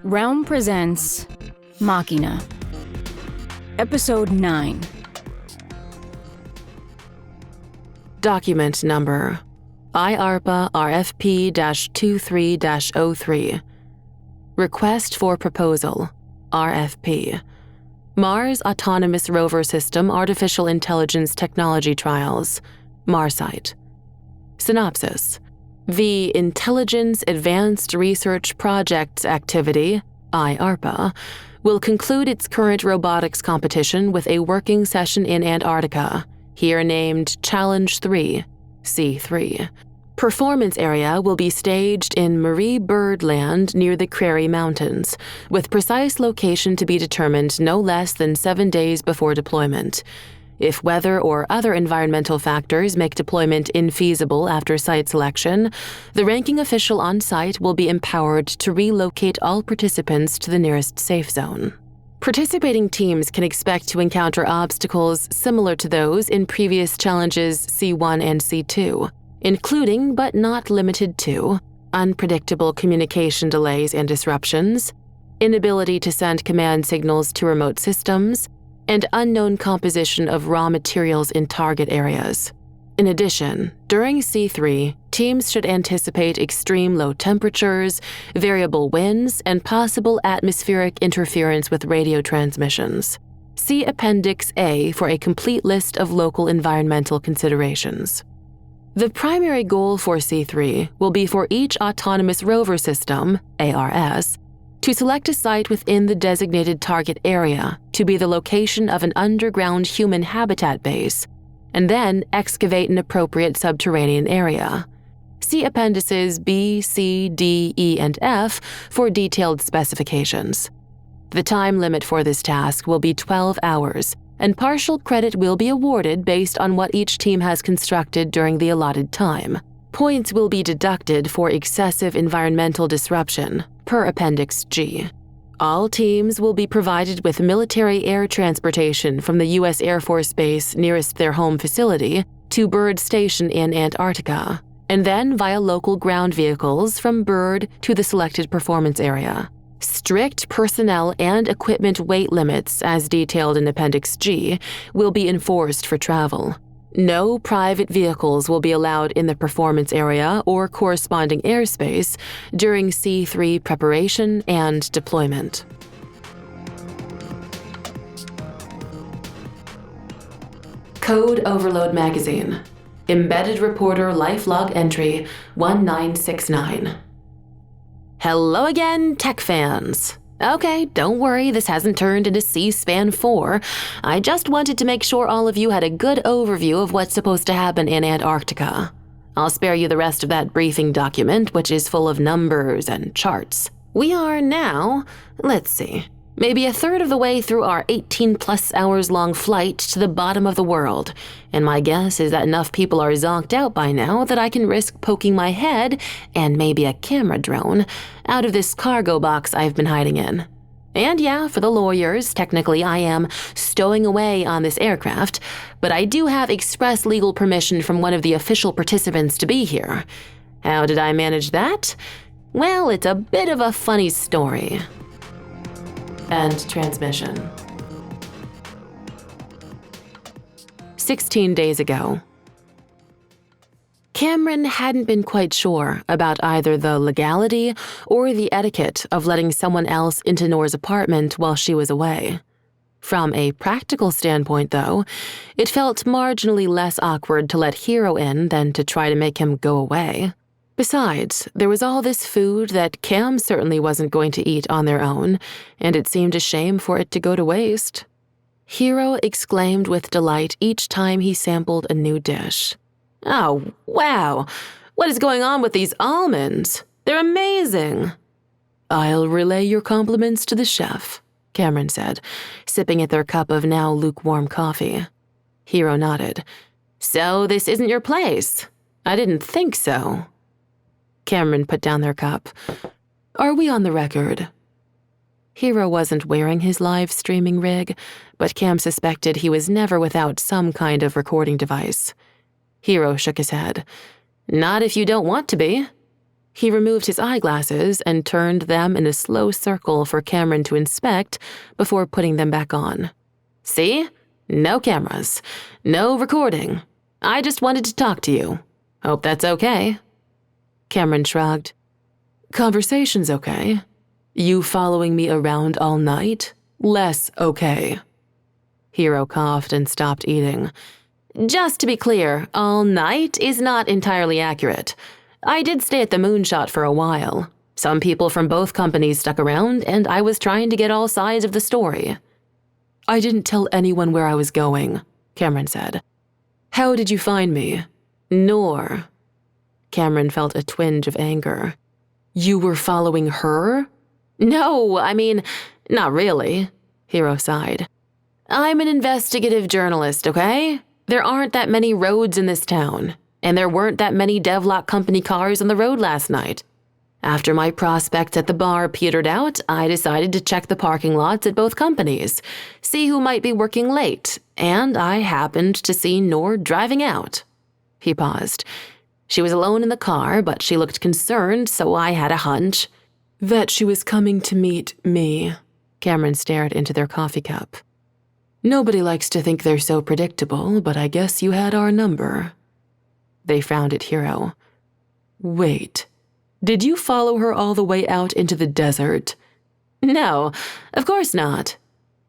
Realm presents Machina, Episode 9. Document number IARPA RFP-23-03. Request for proposal RFP. Mars Autonomous Rover System Artificial Intelligence Technology Trials, MARSITE. Synopsis. The Intelligence Advanced Research Projects Activity, IARPA, will conclude its current robotics competition with a working session in Antarctica, here named Challenge 3, C3. Performance area will be staged in Marie Byrd Land near the Prairie Mountains, with precise location to be determined no less than 7 days before deployment. If weather or other environmental factors make deployment infeasible after site selection, the ranking official on site will be empowered to relocate all participants to the nearest safe zone. Participating teams can expect to encounter obstacles similar to those in previous challenges C1 and C2, including but not limited to unpredictable communication delays and disruptions, inability to send command signals to remote systems, and unknown composition of raw materials in target areas. In addition, during C3, teams should anticipate extreme low temperatures, variable winds, and possible atmospheric interference with radio transmissions. See Appendix A for a complete list of local environmental considerations. The primary goal for C3 will be for each autonomous rover system, ARS, to select a site within the designated target area to be the location of an underground human habitat base, and then excavate an appropriate subterranean area. See Appendices B, C, D, E, and F for detailed specifications. The time limit for this task will be 12 hours, and partial credit will be awarded based on what each team has constructed during the allotted time. Points will be deducted for excessive environmental disruption, per Appendix G. All teams will be provided with military air transportation from the U.S. Air Force Base nearest their home facility to Byrd Station in Antarctica, and then via local ground vehicles from Byrd to the selected performance area. Strict personnel and equipment weight limits, as detailed in Appendix G, will be enforced for travel. No private vehicles will be allowed in the performance area or corresponding airspace during C3 preparation and deployment. Code Overload Magazine. Embedded Reporter Lifelog Entry 1969. Hello again, tech fans. Okay, don't worry, this hasn't turned into C-SPAN 4. I just wanted to make sure all of you had a good overview of what's supposed to happen in Antarctica. I'll spare you the rest of that briefing document, which is full of numbers and charts. We are now, let's see, maybe a third of the way through our 18-plus hours-long flight to the bottom of the world, and my guess is that enough people are zonked out by now that I can risk poking my head, and maybe a camera drone, out of this cargo box I've been hiding in. And yeah, for the lawyers, technically I am stowing away on this aircraft, but I do have express legal permission from one of the official participants to be here. How did I manage that? Well, it's a bit of a funny story. End transmission. 16 days ago. Cameron hadn't been quite sure about either the legality or the etiquette of letting someone else into Noor's apartment while she was away. From a practical standpoint, though, it felt marginally less awkward to let Hero in than to try to make him go away. Besides, there was all this food that Cam certainly wasn't going to eat on their own, and it seemed a shame for it to go to waste. Hero exclaimed with delight each time he sampled a new dish. Oh, wow! What is going on with these almonds? They're amazing! I'll relay your compliments to the chef, Cameron said, sipping at their cup of now lukewarm coffee. Hero nodded. So this isn't your place? I didn't think so. Cameron put down their cup. Are we on the record? Hero wasn't wearing his live streaming rig, but Cam suspected he was never without some kind of recording device. Hero shook his head. Not if you don't want to be. He removed his eyeglasses and turned them in a slow circle for Cameron to inspect before putting them back on. See? No cameras. No recording. I just wanted to talk to you. Hope that's okay. Cameron shrugged. Conversation's okay. You following me around all night? Less okay. Hero coughed and stopped eating. Just to be clear, all night is not entirely accurate. I did stay at the Moonshot for a while. Some people from both companies stuck around, and I was trying to get all sides of the story. I didn't tell anyone where I was going, Cameron said. How did you find me? Nor. Cameron felt a twinge of anger. You were following her? No, I mean, not really, Hero sighed. I'm an investigative journalist, okay? There aren't that many roads in this town, and there weren't that many DevLok company cars on the road last night. After my prospects at the bar petered out, I decided to check the parking lots at both companies, see who might be working late, and I happened to see Noor driving out. He paused. She was alone in the car, but she looked concerned, so I had a hunch that she was coming to meet me. Cameron stared into their coffee cup. Nobody likes to think they're so predictable, but I guess you had our number. They frowned at Hero. Wait. Did you follow her all the way out into the desert? No, of course not.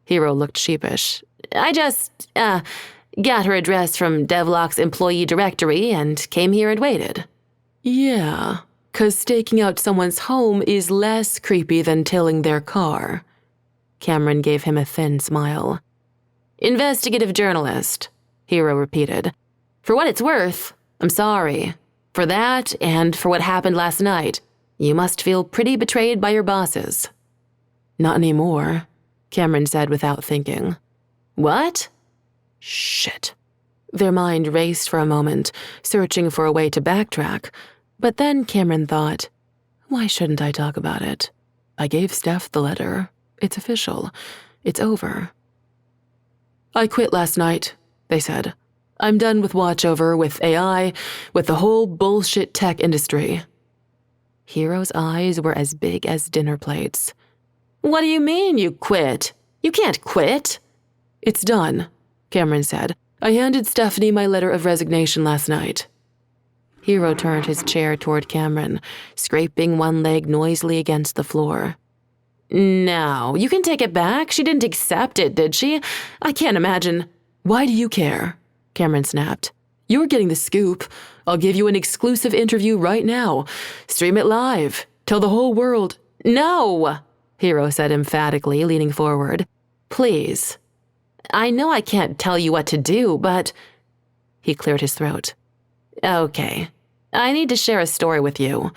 Hero looked sheepish. I just, got her address from DevLok's employee directory and came here and waited. Yeah, 'cause staking out someone's home is less creepy than tailing their car. Cameron gave him a thin smile. Investigative journalist, Hero repeated. For what it's worth, I'm sorry. For that, and for what happened last night, you must feel pretty betrayed by your bosses. Not anymore, Cameron said without thinking. What? Shit. Their mind raced for a moment, searching for a way to backtrack, but then Cameron thought, why shouldn't I talk about it? I gave Steph the letter. It's official. It's over. I quit last night, they said. I'm done with watchover, with AI, with the whole bullshit tech industry. Hero's eyes were as big as dinner plates. What do you mean you quit? You can't quit. It's done, Cameron said. I handed Stephanie my letter of resignation last night. Hero turned his chair toward Cameron, scraping one leg noisily against the floor. No, you can take it back. She didn't accept it, did she? I can't imagine. Why do you care? Cameron snapped. You're getting the scoop. I'll give you an exclusive interview right now. Stream it live. Tell the whole world. No, Hero said emphatically, leaning forward. Please. I know I can't tell you what to do, but... He cleared his throat. Okay. I need to share a story with you.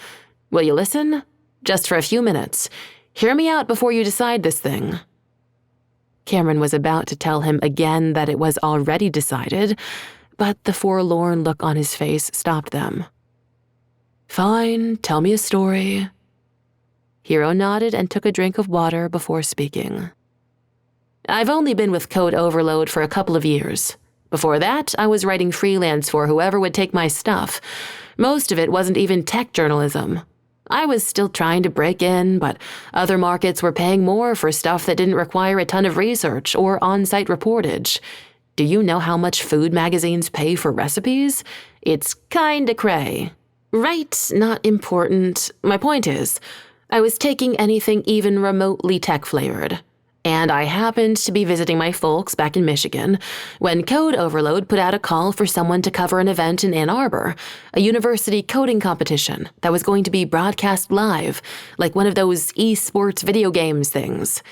Will you listen? Just for a few minutes. Hear me out before you decide this thing. Cameron was about to tell him again that it was already decided, but the forlorn look on his face stopped them. Fine, tell me a story. Hero nodded and took a drink of water before speaking. I've only been with Code Overload for a couple of years. Before that, I was writing freelance for whoever would take my stuff. Most of it wasn't even tech journalism. I was still trying to break in, but other markets were paying more for stuff that didn't require a ton of research or on-site reportage. Do you know how much food magazines pay for recipes? It's kinda cray. Right, not important. My point is, I was taking anything even remotely tech-flavored. And I happened to be visiting my folks back in Michigan when Code Overload put out a call for someone to cover an event in Ann Arbor, a university coding competition that was going to be broadcast live, like one of those esports video games things.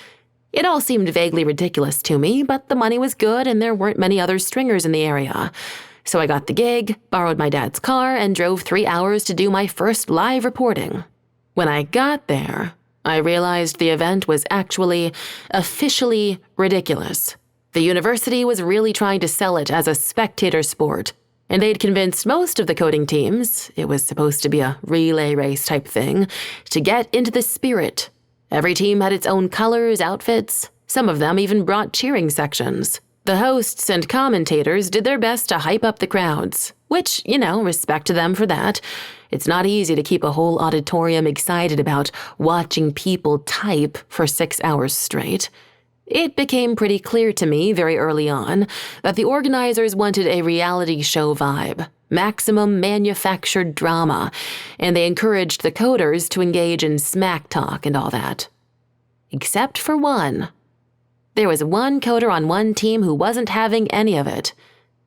It all seemed vaguely ridiculous to me, but the money was good and there weren't many other stringers in the area. So I got the gig, borrowed my dad's car, and drove 3 hours to do my first live reporting. When I got there, I realized the event was actually, officially ridiculous. The university was really trying to sell it as a spectator sport, and they'd convinced most of the coding teams, it was supposed to be a relay race type thing, to get into the spirit. Every team had its own colors, outfits. Some of them even brought cheering sections. The hosts and commentators did their best to hype up the crowds, which, respect to them for that. It's not easy to keep a whole auditorium excited about watching people type for 6 hours straight. It became pretty clear to me very early on that the organizers wanted a reality show vibe, maximum manufactured drama, and they encouraged the coders to engage in smack talk and all that. Except for one. There was one coder on one team who wasn't having any of it.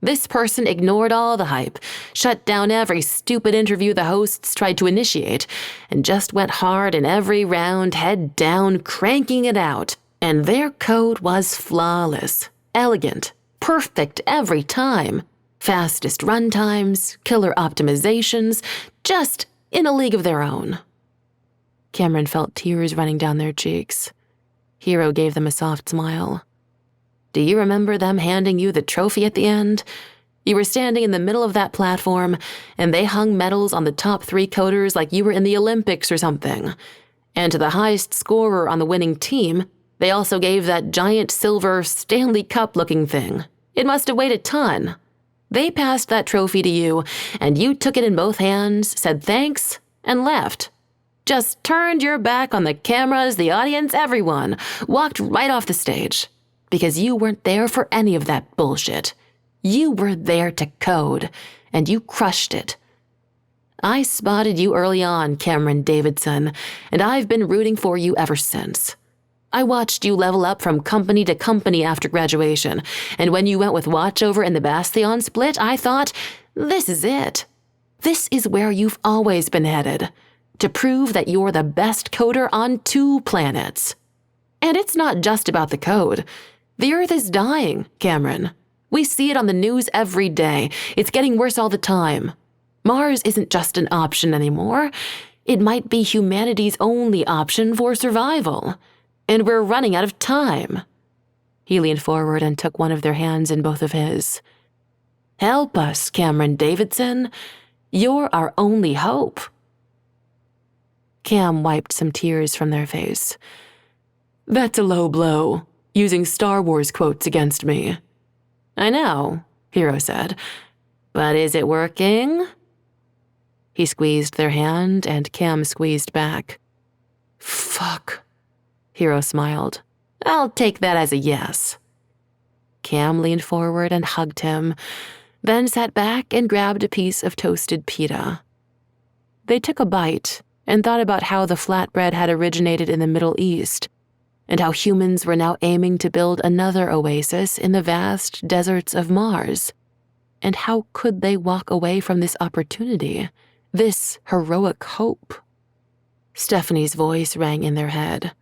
This person ignored all the hype, shut down every stupid interview the hosts tried to initiate, and just went hard in every round, head down, cranking it out. And their code was flawless, elegant, perfect every time. Fastest runtimes, killer optimizations, just in a league of their own. Cameron felt tears running down their cheeks. Hero gave them a soft smile. Do you remember them handing you the trophy at the end? You were standing in the middle of that platform, and they hung medals on the top 3 coders like you were in the Olympics or something. And to the highest scorer on the winning team, they also gave that giant silver Stanley Cup-looking thing. It must have weighed a ton. They passed that trophy to you, and you took it in both hands, said thanks, and left. Just turned your back on the cameras, the audience, everyone, walked right off the stage. Because you weren't there for any of that bullshit. You were there to code, and you crushed it. I spotted you early on, Cameron Davidson, and I've been rooting for you ever since. I watched you level up from company to company after graduation, and when you went with Watchover in the Bastion split, I thought, this is it. This is where you've always been headed. To prove that you're the best coder on 2 planets. And it's not just about the code. The Earth is dying, Cameron. We see it on the news every day. It's getting worse all the time. Mars isn't just an option anymore. It might be humanity's only option for survival. And we're running out of time. He leaned forward and took one of their hands in both of his. Help us, Cameron Davidson. You're our only hope. Cam wiped some tears from their face. That's a low blow, using Star Wars quotes against me. I know, Hero said. But is it working? He squeezed their hand, and Cam squeezed back. Fuck, Hero smiled. I'll take that as a yes. Cam leaned forward and hugged him, then sat back and grabbed a piece of toasted pita. They took a bite and thought about how the flatbread had originated in the Middle East, and how humans were now aiming to build another oasis in the vast deserts of Mars. And how could they walk away from this opportunity, this heroic hope? Stephanie's voice rang in their head.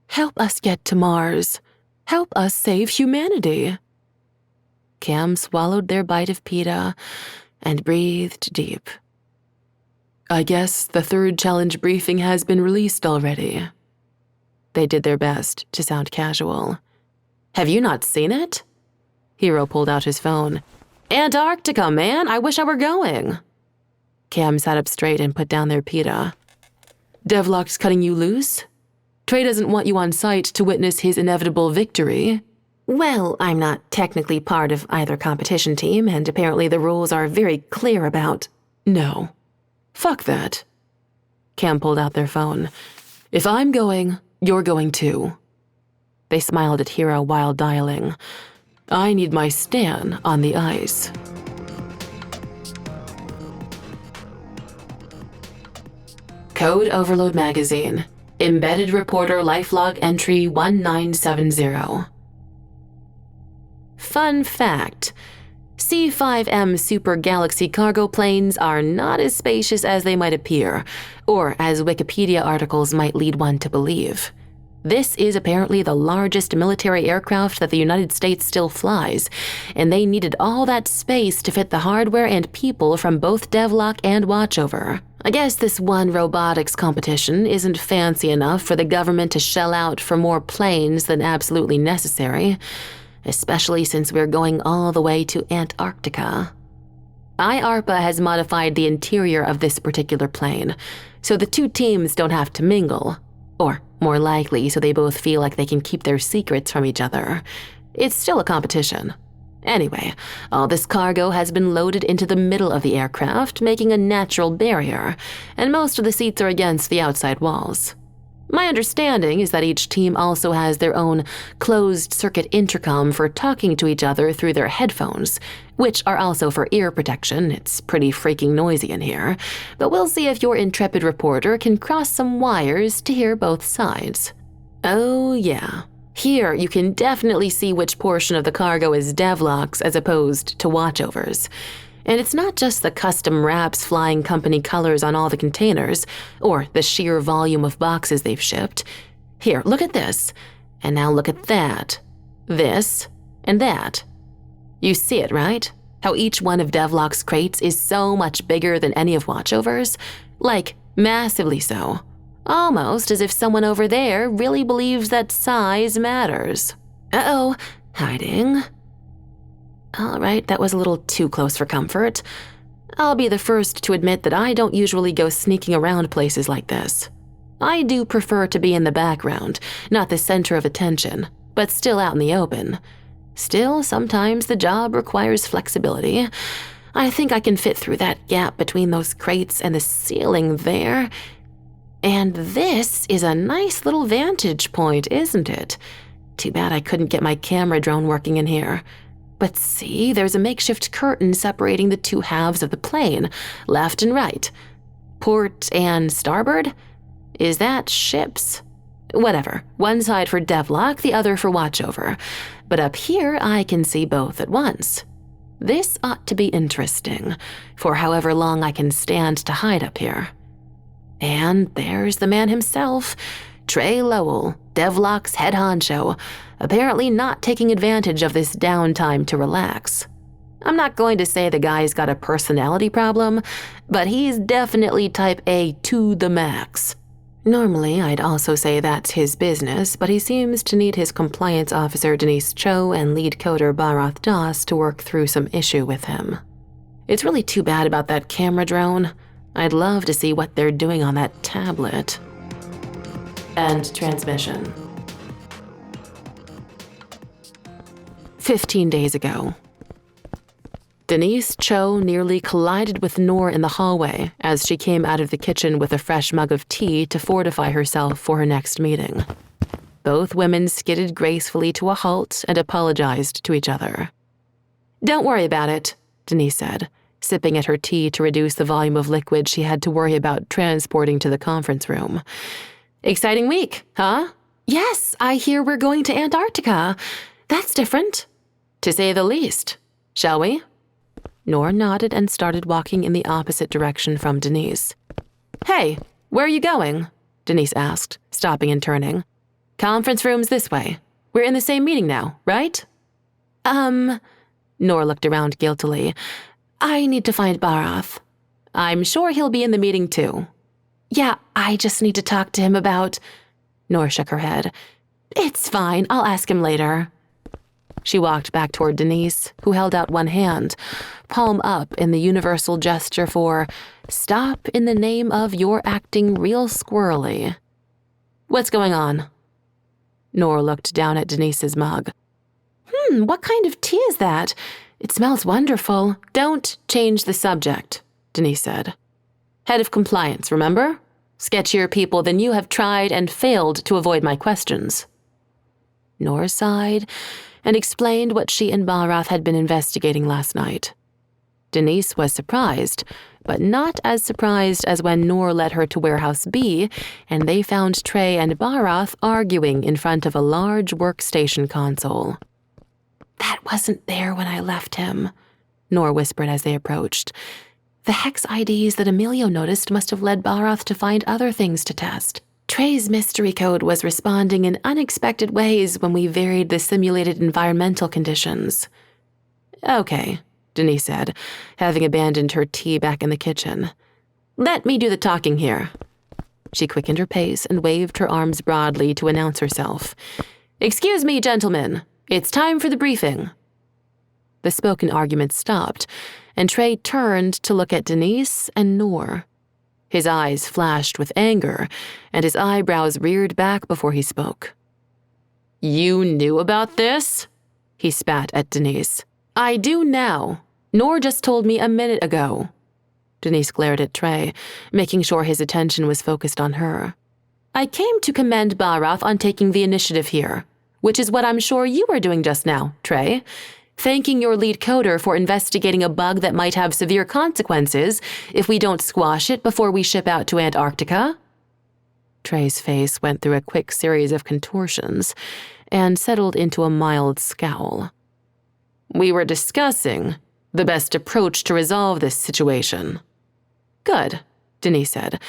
Help us get to Mars. Help us save humanity. Cam swallowed their bite of pita and breathed deep. I guess the 3rd challenge briefing has been released already. They did their best to sound casual. Have you not seen it? Hero pulled out his phone. Antarctica, man, I wish I were going. Cam sat up straight and put down their pita. DevLok's cutting you loose? Trey doesn't want you on site to witness his inevitable victory. Well, I'm not technically part of either competition team, and apparently the rules are very clear about... No. Fuck that. Cam pulled out their phone. If I'm going, you're going too. They smiled at Hero while dialing. I need my Stan on the ice. Code Overload Magazine. Embedded Reporter Lifelog Entry 1970. Fun fact. C5M Super Galaxy cargo planes are not as spacious as they might appear, or as Wikipedia articles might lead one to believe. This is apparently the largest military aircraft that the United States still flies, and they needed all that space to fit the hardware and people from both DevLok and Watchover. I guess this one robotics competition isn't fancy enough for the government to shell out for more planes than absolutely necessary, especially since we're going all the way to Antarctica. IARPA has modified the interior of this particular plane, so the 2 teams don't have to mingle, or more likely so they both feel like they can keep their secrets from each other. It's still a competition. Anyway, all this cargo has been loaded into the middle of the aircraft, making a natural barrier, and most of the seats are against the outside walls. My understanding is that each team also has their own closed-circuit intercom for talking to each other through their headphones, which are also for ear protection. It's pretty freaking noisy in here, but we'll see if your intrepid reporter can cross some wires to hear both sides. Oh yeah. Here, you can definitely see which portion of the cargo is DevLok's as opposed to watchovers. And it's not just the custom wraps flying company colors on all the containers, or the sheer volume of boxes they've shipped. Here, look at this. And now look at that. This, and that. You see it, right? How each one of DevLok's crates is so much bigger than any of watchover's? Like, massively so. Almost as if someone over there really believes that size matters. Uh-oh, hiding. All right, that was a little too close for comfort. I'll be the first to admit that I don't usually go sneaking around places like this. I do prefer to be in the background, not the center of attention, but still out in the open. Still, sometimes the job requires flexibility. I think I can fit through that gap between those crates and the ceiling there. And this is a nice little vantage point, isn't it? Too bad I couldn't get my camera drone working in here. But see, there's a makeshift curtain separating the two halves of the plane, left and right. Port and starboard? Is that ships? Whatever, one side for DevLok, the other for watchover. But up here, I can see both at once. This ought to be interesting, for however long I can stand to hide up here. And there's the man himself, Trey Lowell, DevLok's head honcho, apparently not taking advantage of this downtime to relax. I'm not going to say the guy's got a personality problem, but he's definitely type A to the max. Normally, I'd also say that's his business, but he seems to need his compliance officer Denise Cho and lead coder Bharath Das to work through some issue with him. It's really too bad about that camera drone. I'd love to see what they're doing on that tablet. End transmission. 15 days ago. Denise Cho nearly collided with Noor in the hallway as she came out of the kitchen with a fresh mug of tea to fortify herself for her next meeting. Both women skidded gracefully to a halt and apologized to each other. "Don't worry about it," Denise said, sipping at her tea to reduce the volume of liquid she had to worry about transporting to the conference room. "Exciting week, huh?" "Yes, I hear we're going to Antarctica. That's different." "To say the least. Shall we?" Noor nodded and started walking in the opposite direction from Denise. "Hey, where are you going?" Denise asked, stopping and turning. "Conference room's this way. We're in the same meeting now, right?" Noor looked around guiltily. "I need to find Bharath." "I'm sure he'll be in the meeting too." "Yeah, I just need to talk to him about—" Noor shook her head. "It's fine, I'll ask him later." She walked back toward Denise, who held out one hand, palm up in the universal gesture for, "Stop in the name of you're acting real squirrely." "What's going on?" Noor looked down at Denise's mug. What kind of tea is that? It smells wonderful." "Don't change the subject," Denise said. "Head of compliance, remember? Sketchier people than you have tried and failed to avoid my questions." Noor sighed and explained what she and Bharath had been investigating last night. Denise was surprised, but not as surprised as when Noor led her to Warehouse B and they found Trey and Bharath arguing in front of a large workstation console. "That wasn't there when I left him," Noor whispered as they approached. "The hex IDs that Emilio noticed must have led Bharath to find other things to test. Trey's mystery code was responding in unexpected ways when we varied the simulated environmental conditions." "Okay," Denise said, having abandoned her tea back in the kitchen. "Let me do the talking here." She quickened her pace and waved her arms broadly to announce herself. "Excuse me, gentlemen. It's time for the briefing." The spoken argument stopped, and Trey turned to look at Denise and Noor. His eyes flashed with anger, and his eyebrows reared back before he spoke. "You knew about this?" He spat at Denise. I do now. Noor just told me a minute ago. Denise glared at Trey, making sure his attention was focused on her. I came to commend Barath on taking the initiative here, which is what I'm sure you were doing just now, Trey. Thanking your lead coder for investigating a bug that might have severe consequences if we don't squash it before we ship out to Antarctica. Trey's face went through a quick series of contortions and settled into a mild scowl. We were discussing the best approach to resolve this situation. Good, Denise said.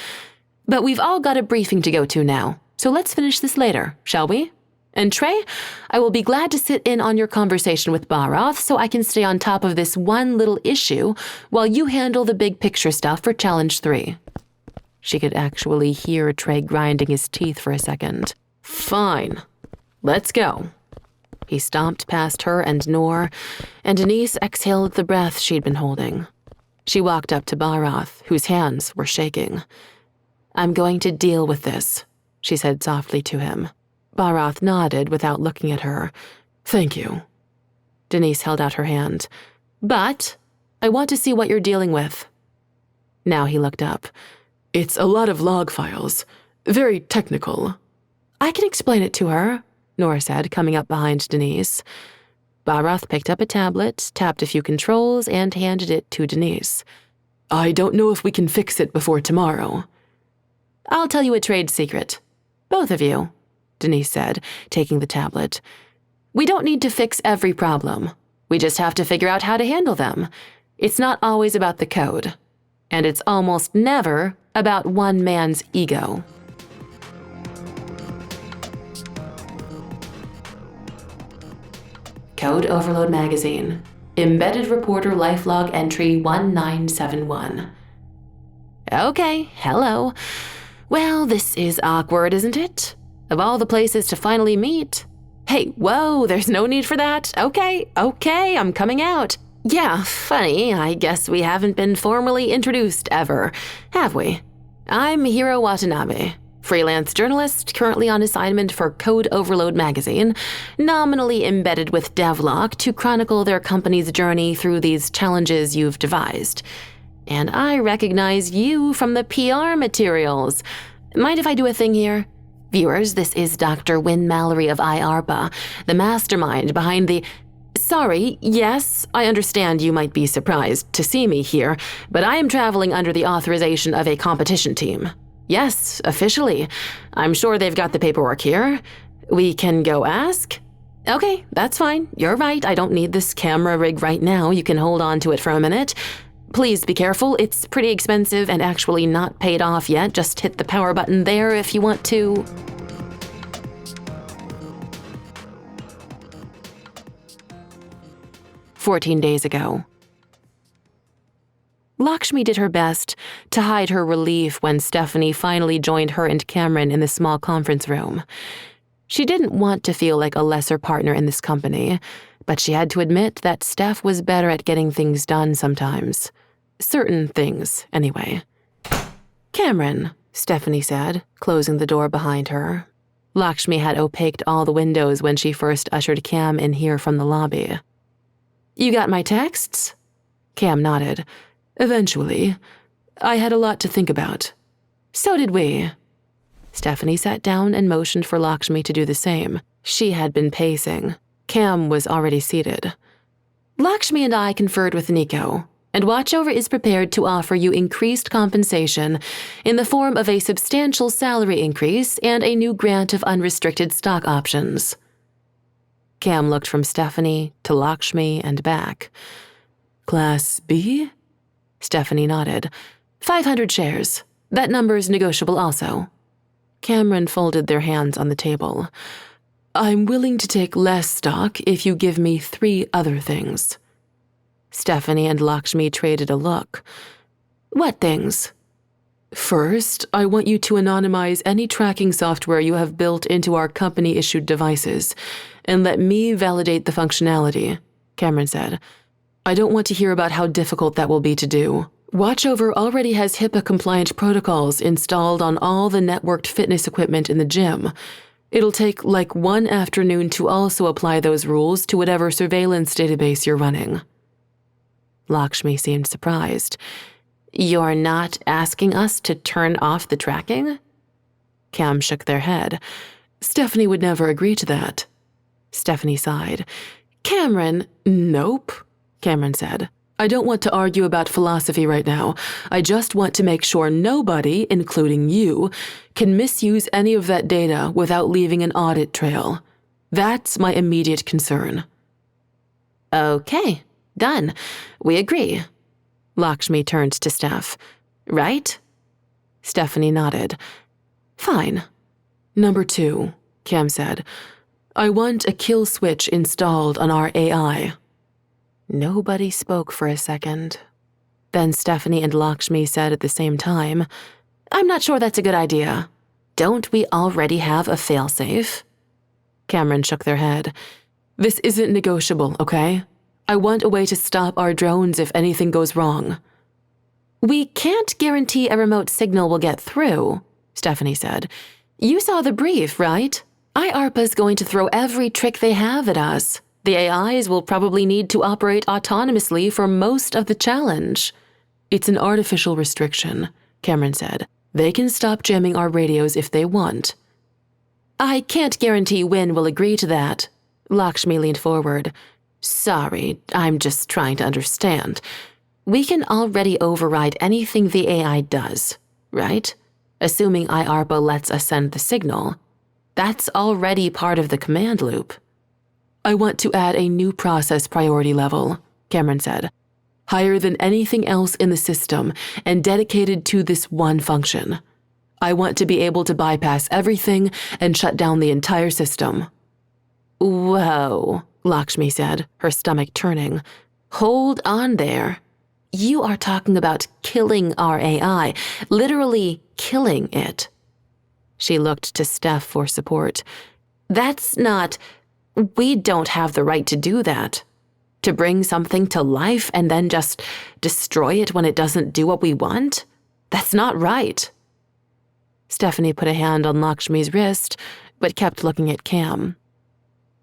But we've all got a briefing to go to now, so let's finish this later, shall we? And Trey, I will be glad to sit in on your conversation with Barath so I can stay on top of this one little issue while you handle the big picture stuff for Challenge 3. She could actually hear Trey grinding his teeth for a second. Fine. Let's go. He stomped past her and Noor, and Denise exhaled the breath she'd been holding. She walked up to Barath, whose hands were shaking. I'm going to deal with this, she said softly to him. Barath nodded without looking at her. Thank you. Denise held out her hand. But I want to see what you're dealing with. Now he looked up. It's a lot of log files. Very technical. I can explain it to her, Noor said, coming up behind Denise. Barath picked up a tablet, tapped a few controls, and handed it to Denise. I don't know if we can fix it before tomorrow. I'll tell you a trade secret. Both of you, Denise said, taking the tablet. We don't need to fix every problem. We just have to figure out how to handle them. It's not always about the code. And it's almost never about one man's ego. Code Overload Magazine. Embedded Reporter Lifelog Entry 1971. Okay, hello. Well, this is awkward, isn't it? Of all the places to finally meet. Hey, whoa, there's no need for that. Okay, I'm coming out. Yeah, funny, I guess we haven't been formally introduced ever, have we? I'm Hiro Watanabe, freelance journalist currently on assignment for Code Overload magazine, nominally embedded with DevLok to chronicle their company's journey through these challenges you've devised. And I recognize you from the PR materials. Mind if I do a thing here? Viewers, this is Dr. Wynne Mallory of IARPA, the mastermind behind the... Sorry, yes, I understand you might be surprised to see me here, but I am traveling under the authorization of a competition team. Yes, officially. I'm sure they've got the paperwork here. We can go ask? Okay, that's fine. You're right, I don't need this camera rig right now. You can hold on to it for a minute. Please be careful, it's pretty expensive and actually not paid off yet. Just hit the power button there if you want to. "14 days ago. Lakshmi did her best to hide her relief when Stephanie finally joined her and Cameron in the small conference room. She didn't want to feel like a lesser partner in this company, but she had to admit that Steph was better at getting things done sometimes. Certain things, anyway. Cameron, Stephanie said, closing the door behind her. Lakshmi had opaqued all the windows when she first ushered Cam in here from the lobby. You got my texts? Cam nodded. Eventually. I had a lot to think about. So did we. Stephanie sat down and motioned for Lakshmi to do the same. She had been pacing. Cam was already seated. Lakshmi and I conferred with Nico, and Watchover is prepared to offer you increased compensation in the form of a substantial salary increase and a new grant of unrestricted stock options. Cam looked from Stephanie to Lakshmi and back. Class B? Stephanie nodded. 500 shares. That number's negotiable also. Cameron folded their hands on the table. I'm willing to take less stock if you give me 3 other things. Stephanie and Lakshmi traded a look. What things? First, I want you to anonymize any tracking software you have built into our company-issued devices, and let me validate the functionality, Cameron said. I don't want to hear about how difficult that will be to do. Watchover already has HIPAA-compliant protocols installed on all the networked fitness equipment in the gym. It'll take like one afternoon to also apply those rules to whatever surveillance database you're running. Lakshmi seemed surprised. You're not asking us to turn off the tracking? Cam shook their head. Stephanie would never agree to that. Stephanie sighed. Cameron, nope, Cameron said. I don't want to argue about philosophy right now. I just want to make sure nobody, including you, can misuse any of that data without leaving an audit trail. That's my immediate concern. Okay, done. We agree. Lakshmi turned to Steph. Right? Stephanie nodded. Fine. Number 2, Cam said. I want a kill switch installed on our AI. Nobody spoke for a second. Then Stephanie and Lakshmi said at the same time, I'm not sure that's a good idea. Don't we already have a failsafe? Cameron shook their head. This isn't negotiable, okay? I want a way to stop our drones if anything goes wrong. We can't guarantee a remote signal will get through, Stephanie said. You saw the brief, right? IARPA's going to throw every trick they have at us. The AIs will probably need to operate autonomously for most of the challenge. It's an artificial restriction, Cameron said. They can stop jamming our radios if they want. I can't guarantee Wynn will agree to that. Lakshmi leaned forward. Sorry, I'm just trying to understand. We can already override anything the AI does, right? Assuming IARPA lets us send the signal. That's already part of the command loop. I want to add a new process priority level, Cameron said. Higher than anything else in the system and dedicated to this one function. I want to be able to bypass everything and shut down the entire system. Whoa, Lakshmi said, her stomach turning. Hold on there. You are talking about killing our AI, literally killing it. She looked to Steph for support. That's not... We don't have the right to do that. To bring something to life and then just destroy it when it doesn't do what we want? That's not right. Stephanie put a hand on Lakshmi's wrist, but kept looking at Cam.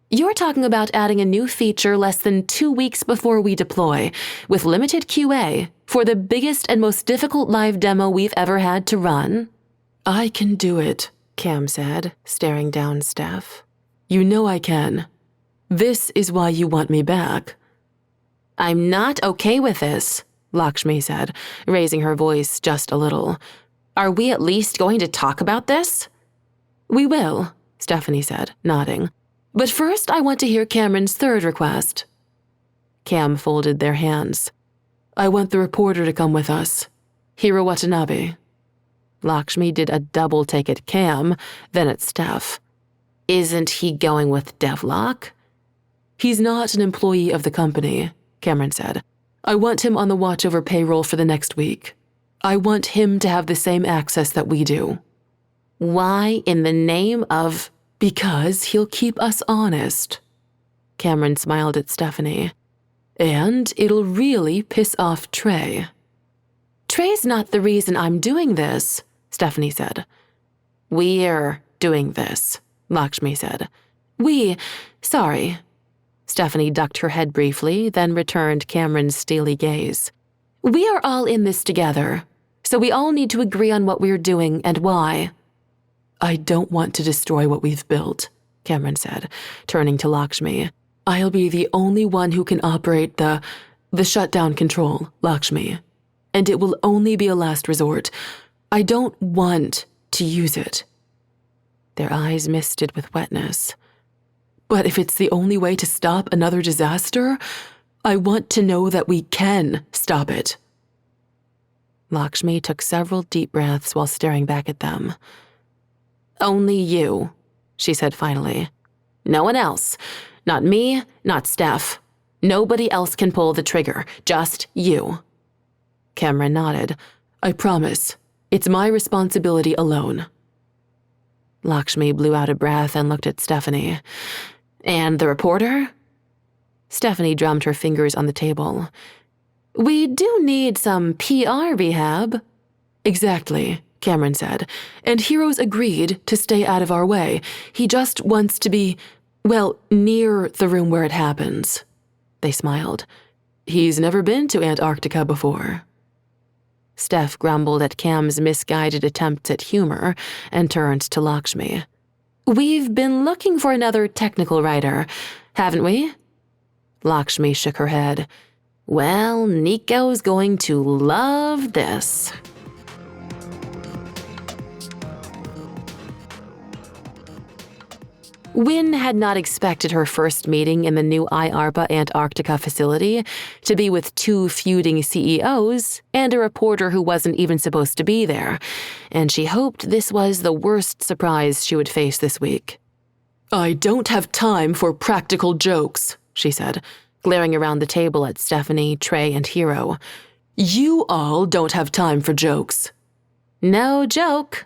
You're talking about adding a new feature less than 2 weeks before we deploy, with limited QA, for the biggest and most difficult live demo we've ever had to run? I can do it, Cam said, staring down Steph. You know I can. This is why you want me back. I'm not okay with this, Lakshmi said, raising her voice just a little. Are we at least going to talk about this? We will, Stephanie said, nodding. But first I want to hear Cameron's third request. Cam folded their hands. I want the reporter to come with us. Hiro Watanabe. Lakshmi did a double take at Cam, then at Steph. Isn't he going with DevLok? He's not an employee of the company, Cameron said. I want him on the watch over payroll for the next week. I want him to have the same access that we do. Why in the name of... Because he'll keep us honest. Cameron smiled at Stephanie. And it'll really piss off Trey. Trey's not the reason I'm doing this, Stephanie said. We're doing this, Lakshmi said. Sorry. Stephanie ducked her head briefly, then returned Cameron's steely gaze. We are all in this together, so we all need to agree on what we're doing and why. I don't want to destroy what we've built, Cameron said, turning to Lakshmi. I'll be the only one who can operate the shutdown control, Lakshmi. And it will only be a last resort. I don't want to use it. Their eyes misted with wetness. But if it's the only way to stop another disaster, I want to know that we can stop it. Lakshmi took several deep breaths while staring back at them. Only you, she said finally. No one else. Not me, not Steph. Nobody else can pull the trigger, just you. Cameron nodded. I promise. It's my responsibility alone. Lakshmi blew out a breath and looked at Stephanie. And the reporter? Stephanie drummed her fingers on the table. We do need some PR rehab. Exactly, Cameron said, and Heroes agreed to stay out of our way. He just wants to be, well, near the room where it happens. They smiled. He's never been to Antarctica before. Steph grumbled at Cam's misguided attempts at humor and turned to Lakshmi. We've been looking for another technical writer, haven't we? Lakshmi shook her head. Well, Nico's going to love this. Wynne had not expected her first meeting in the new IARPA Antarctica facility to be with two feuding CEOs and a reporter who wasn't even supposed to be there, and she hoped this was the worst surprise she would face this week. I don't have time for practical jokes, she said, glaring around the table at Stephanie, Trey, and Hero. You all don't have time for jokes. No joke.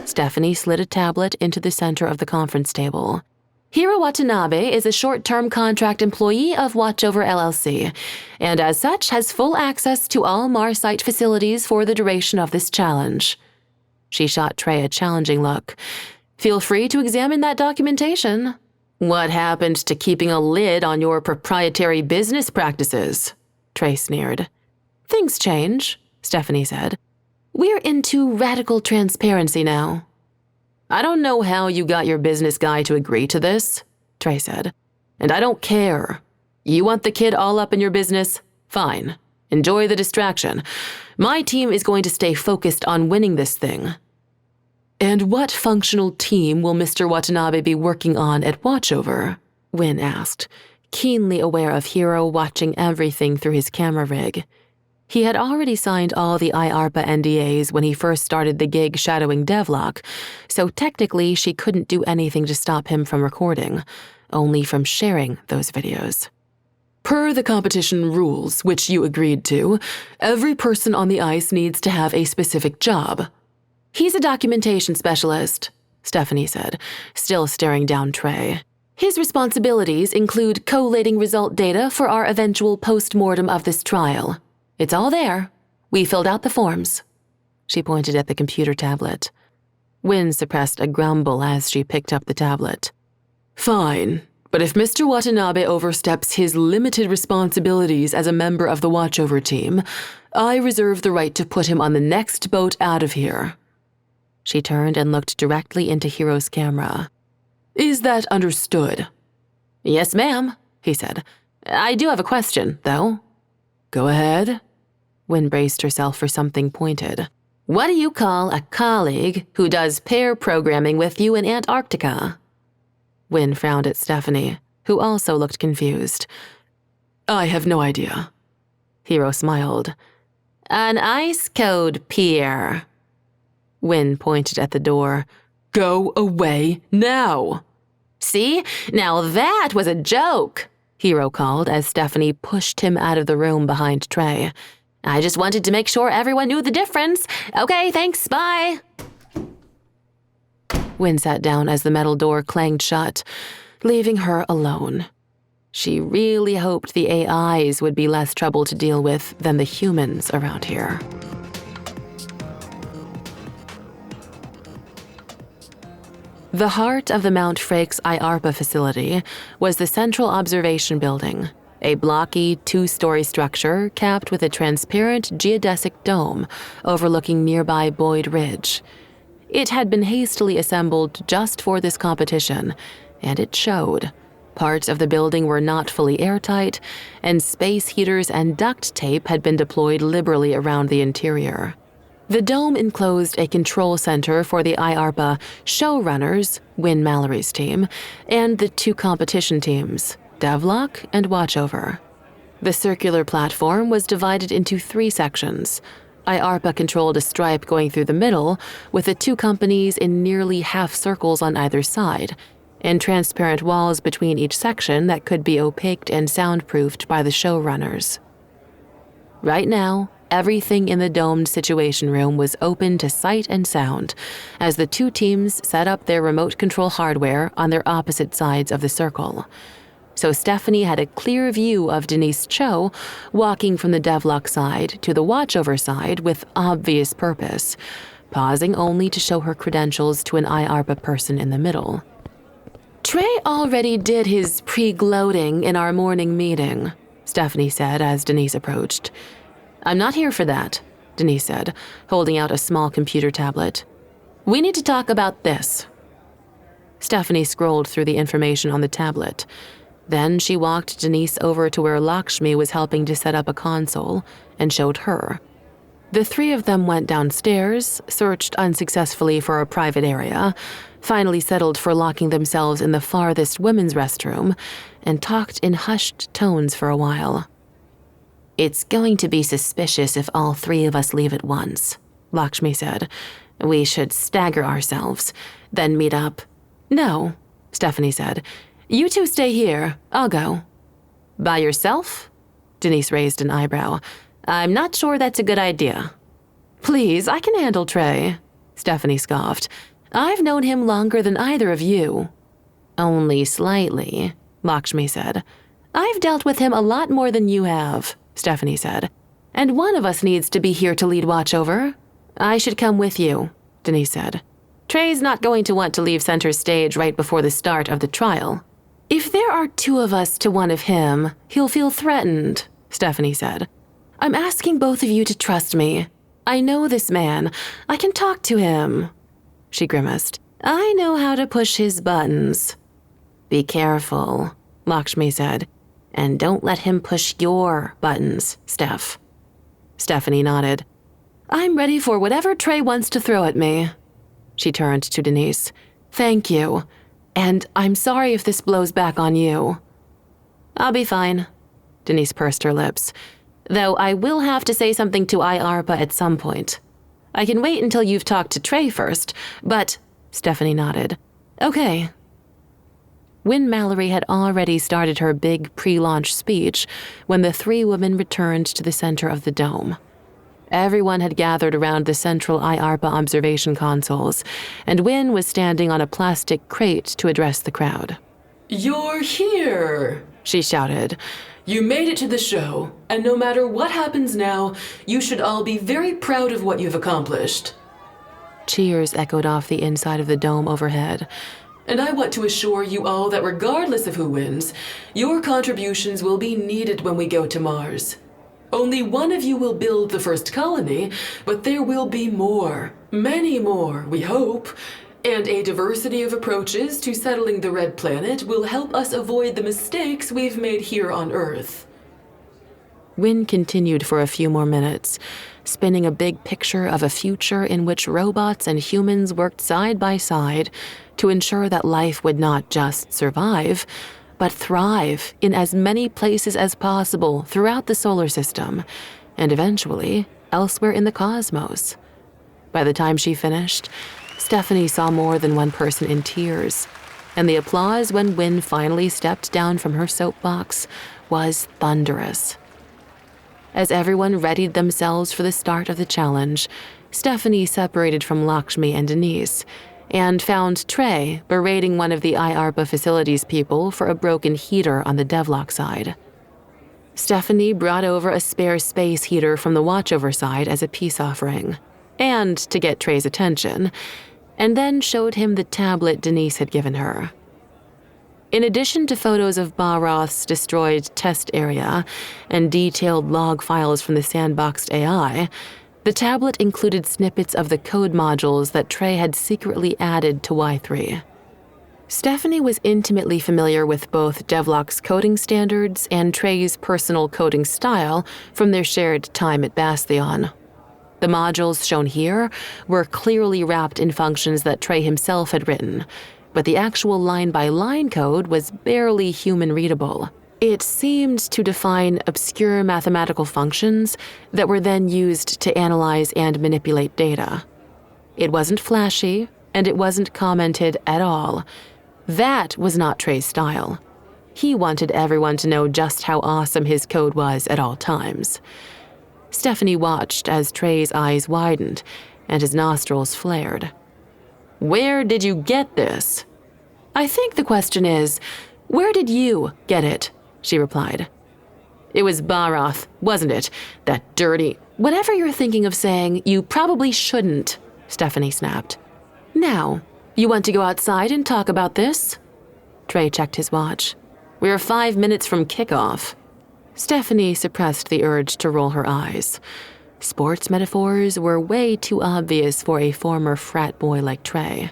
Stephanie slid a tablet into the center of the conference table. Hiro Watanabe is a short-term contract employee of Watchover LLC, and as such has full access to all Mars site facilities for the duration of this challenge. She shot Trey a challenging look. Feel free to examine that documentation. What happened to keeping a lid on your proprietary business practices? Trey sneered. Things change, Stephanie said. We're into radical transparency now. I don't know how you got your business guy to agree to this, Trey said. And I don't care. You want the kid all up in your business? Fine. Enjoy the distraction. My team is going to stay focused on winning this thing. And what functional team will Mr. Watanabe be working on at Watchover? Wynne asked, keenly aware of Hiro watching everything through his camera rig. He had already signed all the IARPA NDAs when he first started the gig shadowing DevLok, so technically she couldn't do anything to stop him from recording, only from sharing those videos. Per the competition rules, which you agreed to, every person on the ice needs to have a specific job. He's a documentation specialist, Stephanie said, still staring down Trey. His responsibilities include collating result data for our eventual post-mortem of this trial. It's all there. We filled out the forms. She pointed at the computer tablet. Wynne suppressed a grumble as she picked up the tablet. Fine, but if Mr. Watanabe oversteps his limited responsibilities as a member of the Watchover team, I reserve the right to put him on the next boat out of here. She turned and looked directly into Hiro's camera. Is that understood? Yes, ma'am, he said. I do have a question, though. Go ahead. Wynne braced herself for something pointed. What do you call a colleague who does pair programming with you in Antarctica? Wynne frowned at Stephanie, who also looked confused. I have no idea. Hiro smiled. An ice code peer. Wynne pointed at the door. Go away now. See? Now that was a joke, Hiro called as Stephanie pushed him out of the room behind Trey. I just wanted to make sure everyone knew the difference. Okay, thanks, bye. Wynne sat down as the metal door clanged shut, leaving her alone. She really hoped the AIs would be less trouble to deal with than the humans around here. The heart of the Mount Frakes IARPA facility was the Central Observation Building, a blocky two-story structure capped with a transparent geodesic dome overlooking nearby Boyd Ridge. It had been hastily assembled just for this competition, and it showed. Parts of the building were not fully airtight, and space heaters and duct tape had been deployed liberally around the interior. The dome enclosed a control center for the IARPA showrunners, Wynne Mallory's team, and the two competition teams, DevLok and Watchover. The circular platform was divided into 3 sections. IARPA controlled a stripe going through the middle, with the two companies in nearly half circles on either side, and transparent walls between each section that could be opaqued and soundproofed by the showrunners. Right now, everything in the domed Situation Room was open to sight and sound as the two teams set up their remote control hardware on their opposite sides of the circle. So Stephanie had a clear view of Denise Cho walking from the DevLok side to the Watchover side with obvious purpose, pausing only to show her credentials to an IARPA person in the middle. Trey already did his pre-gloating in our morning meeting, Stephanie said as Denise approached. I'm not here for that, Denise said, holding out a small computer tablet. We need to talk about this. Stephanie scrolled through the information on the tablet. Then she walked Denise over to where Lakshmi was helping to set up a console and showed her. The three of them went downstairs, searched unsuccessfully for a private area, finally settled for locking themselves in the farthest women's restroom, and talked in hushed tones for a while. It's going to be suspicious if all three of us leave at once, Lakshmi said. We should stagger ourselves, then meet up. No, Stephanie said. You two stay here. I'll go. By yourself? Denise raised an eyebrow. I'm not sure that's a good idea. Please, I can handle Trey, Stephanie scoffed. I've known him longer than either of you. Only slightly, Lakshmi said. I've dealt with him a lot more than you have, Stephanie said. And one of us needs to be here to lead watch over. I should come with you, Denise said. Trey's not going to want to leave center stage right before the start of the trial. If there are two of us to one of him, he'll feel threatened, Stephanie said. I'm asking both of you to trust me. I know this man. I can talk to him. She grimaced. I know how to push his buttons. Be careful, Lakshmi said. And don't let him push your buttons, Steph. Stephanie nodded. I'm ready for whatever Trey wants to throw at me. She turned to Denise. Thank you. And I'm sorry if this blows back on you. I'll be fine. Denise pursed her lips. Though I will have to say something to IARPA at some point. I can wait until you've talked to Trey first, but... Stephanie nodded. Okay. Wynne Mallory had already started her big pre-launch speech when the three women returned to the center of the dome. Everyone had gathered around the central IARPA observation consoles, and Wynne was standing on a plastic crate to address the crowd. You're here, she shouted. You made it to the show, and no matter what happens now, you should all be very proud of what you've accomplished. Cheers echoed off the inside of the dome overhead. And I want to assure you all that regardless of who wins, your contributions will be needed when we go to Mars. Only one of you will build the first colony, but there will be more, many more, we hope. And a diversity of approaches to settling the Red Planet will help us avoid the mistakes we've made here on Earth. Wynne continued for a few more minutes, spinning a big picture of a future in which robots and humans worked side by side to ensure that life would not just survive, but thrive in as many places as possible throughout the solar system, and eventually elsewhere in the cosmos. By the time she finished, Stephanie saw more than one person in tears, and the applause when Wynne finally stepped down from her soapbox was thunderous. As everyone readied themselves for the start of the challenge, Stephanie separated from Lakshmi and Denise, and found Trey berating one of the IARPA facilities people for a broken heater on the DevLok side. Stephanie brought over a spare space heater from the watchover side as a peace offering, and to get Trey's attention, and then showed him the tablet Denise had given her. In addition to photos of Baroth's destroyed test area and detailed log files from the sandboxed AI, the tablet included snippets of the code modules that Trey had secretly added to Y3. Stephanie was intimately familiar with both DevLok's coding standards and Trey's personal coding style from their shared time at Bastion. The modules shown here were clearly wrapped in functions that Trey himself had written, but the actual line-by-line code was barely human-readable. It seemed to define obscure mathematical functions that were then used to analyze and manipulate data. It wasn't flashy, and it wasn't commented at all. That was not Trey's style. He wanted everyone to know just how awesome his code was at all times. Stephanie watched as Trey's eyes widened and his nostrils flared. Where did you get this? I think the question is, where did you get it? She replied. It was Baroth, wasn't it? That dirty... Whatever you're thinking of saying, you probably shouldn't, Stephanie snapped. Now, you want to go outside and talk about this? Trey checked his watch. We're 5 minutes from kickoff. Stephanie suppressed the urge to roll her eyes. Sports metaphors were way too obvious for a former frat boy like Trey.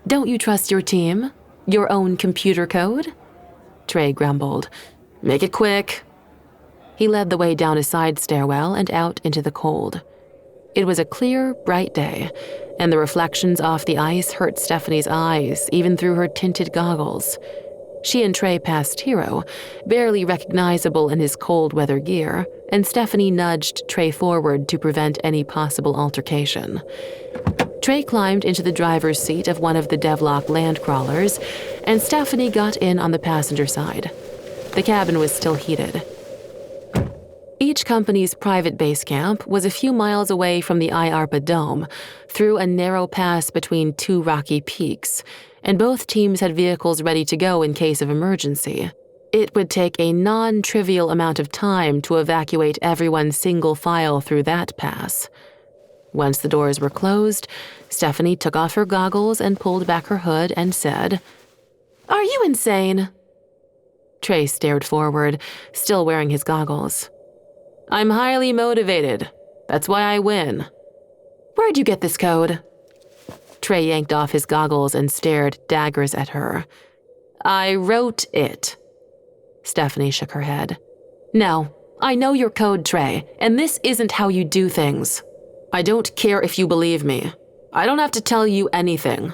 Don't you trust your team? Your own computer code? Trey grumbled. Make it quick. He led the way down a side stairwell and out into the cold. It was a clear, bright day, and the reflections off the ice hurt Stephanie's eyes, even through her tinted goggles. She and Trey passed Hero, barely recognizable in his cold weather gear, and Stephanie nudged Trey forward to prevent any possible altercation. Trey climbed into the driver's seat of one of the DevLok land crawlers, and Stephanie got in on the passenger side. The cabin was still heated. Each company's private base camp was a few miles away from the IARPA dome, through a narrow pass between two rocky peaks, and both teams had vehicles ready to go in case of emergency. It would take a non-trivial amount of time to evacuate everyone single file through that pass. Once the doors were closed, Stephanie took off her goggles and pulled back her hood and said, "Are you insane?" Trey stared forward, still wearing his goggles. "I'm highly motivated. That's why I win." "Where'd you get this code?" Trey yanked off his goggles and stared daggers at her. "I wrote it." Stephanie shook her head. "No, I know your code, Trey, and this isn't how you do things. I don't care if you believe me. I don't have to tell you anything."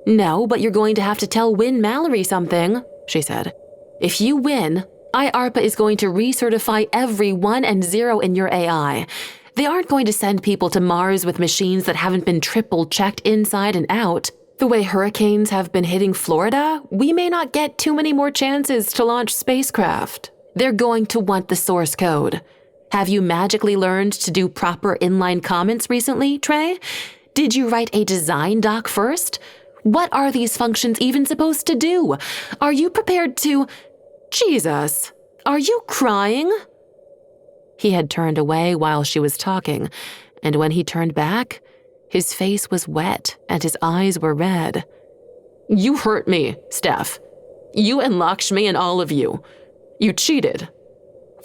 "No, but you're going to have to tell Win Mallory something," she said. "If you win, IARPA is going to recertify every 1 and 0 in your AI. They aren't going to send people to Mars with machines that haven't been triple-checked inside and out. The way hurricanes have been hitting Florida, we may not get too many more chances to launch spacecraft. They're going to want the source code. Have you magically learned to do proper inline comments recently, Trey? Did you write a design doc first? What are these functions even supposed to do? Are you prepared to... Jesus, are you crying?" He had turned away while she was talking, and when he turned back, his face was wet and his eyes were red. "You hurt me, Steph. You and Lakshmi and all of you. You cheated."